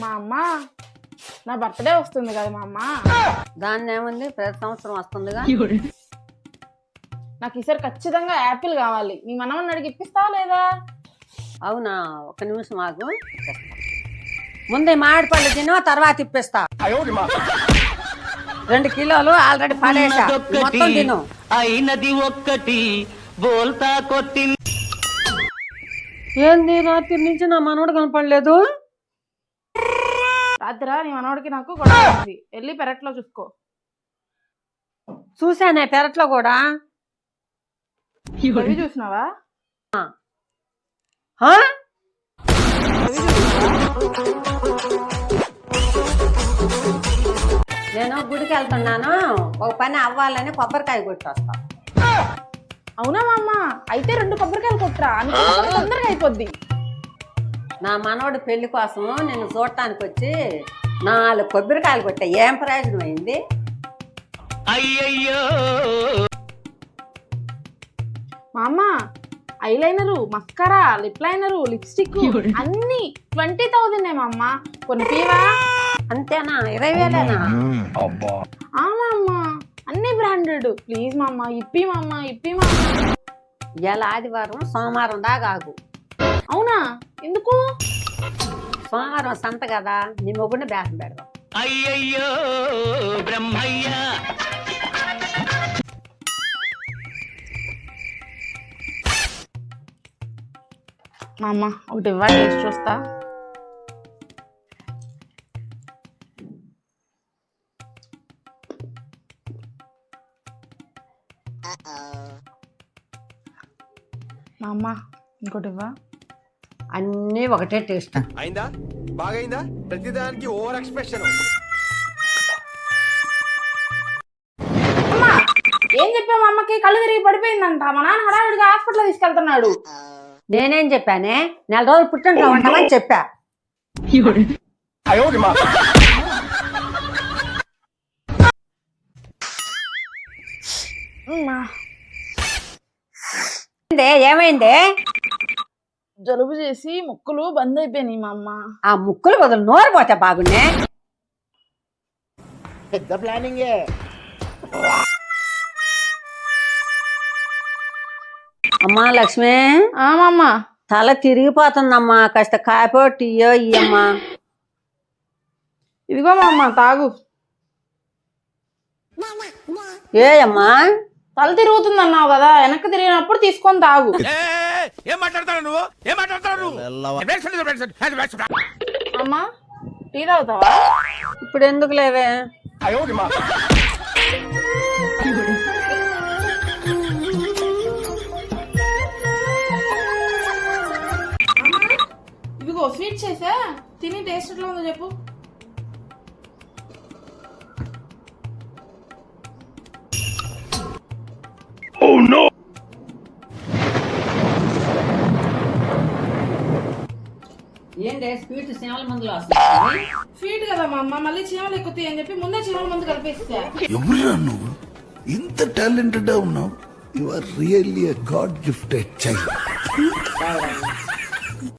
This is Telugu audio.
మా అమ్మ నా బర్త్డే వస్తుంది కదా మా అమ్మ. దాన్ని ఏముంది, ప్రతి సంవత్సరం వస్తుందిగా. నాకు ఈసారి ఖచ్చితంగా యాపిల్ కావాలి. నీ మనవన్ని అడిగి ఇప్పిస్తావా లేదా? అవునా, ఒక నిమిషం ఆగు. ముందే మామిడి పళ్ళు తిను, తర్వాత ఇప్పిస్తా. 2 కిలోలు ఆల్రెడీ పడేసా, మొత్తం తిను. అయినది ఒక్కటి బోల్తా కొట్టి. ఏంది రాత్రి నుంచి నా మనవడు కనపడలేదు? రాత్రి నీ మనవడికి నాకు గొడవ ఉంది. వెళ్ళి పెరట్లో చూసుకో. చూసానే పెరట్లో కూడా. రవి చూసినావా? ఆ? నేను గుడికి వెళ్తున్నాను, ఒక పని అవ్వాలని కొబ్బరికాయ కొట్టొస్తా. అవునా మా అమ్మ? అయితే 2 కొబ్బరికాయలు కొట్టరా, తొందరగా అయిపోద్ది. నా మనవడు పెళ్లి కోసము నేను చూడటానికి వచ్చి 4 కొబ్బరికాయలు కొట్టా. ఏం ప్రయోజనం అయింది? అయ్యయ్యో మా అమ్మ eyeliner, mascara, lip liner, lipstick అన్ని 20,000 మా అమ్మ. కొన్ని పీవా? అంతేనా? 20,000? మా అమ్మ అన్ని బ్రాండెడ్. ప్లీజ్ మా అమ్మ ఇప్పి మా అమ్మ, ఇప్పి మా అమ్మ. ఇలా ఆదివారం సోమవారం దాకా ఆగు. అవునా? ఎందుకు? సోమవారం సంత కదా, నీ మొగుడిని బేసం పెడదాం. అయ్యయ్యో బ్రహ్మయ్య. మా అమ్మ ఒకటి ఇవ్వాలి, టేస్ట్ చూస్తా. మా అమ్మ ఇంకోటి ఇవ్వ. అన్నీ ఒకటే టేస్ట్. అయిందా? బాగైందా? ప్రతిదానికి ఓవర్ ఎక్స్ప్రెషన్. అమ్మా ఏం చెప్పావు? మా అమ్మకి కళ్ళు తిరిగి పడిపోయిందంట. మా నాన్న హడావిడిగా హాస్పిటల్ తీసుకెళ్తున్నాడు. నేనేం చెప్పానే? 4 రోజులు పుట్టింట్లో ఉంటామని చెప్పా. ఏమైంది? జలుబు చేసి ముక్కులు బంద్ అయిపోయినాయి మా అమ్మ. ఆ ముక్కులు బదులు నోరు పోతే బాగున్నే. పెద్ద ప్లానింగ్. అమ్మా లక్ష్మి, మా అమ్మ తల తిరిగిపోతుందమ్మా, కాస్త కాపో టీయో ఇయ్యమ్మా. ఇదిగో మా అమ్మ తాగు. ఏ అమ్మా? తల తిరుగుతుంది అన్నావు కదా, వెనక్కి తిరిగినప్పుడు తీసుకొని తాగు. ఏం మాట్లాడతావు నువ్వు? ఏం మాట్లాడతావు? అమ్మా టీ తాగుతావా? ఇప్పుడు ఎందుకు లేవే? ఇదిగో స్వీట్ చేసా, తిని టేస్ట్ ఎట్లా ఉందో చెప్పు. ఏంటే స్వీట్ చీమల మందులు వస్తుంది? స్వీట్ కదా మా అమ్మ, మళ్ళీ చీమలు ఎక్కుతాయి అని చెప్పి ముందే చీమల మందు కలిపేస్తా. ఎవరురా నువ్వు? ఇంత టాలెంటెడ్ ఉన్నావు. You are really a god gifted child.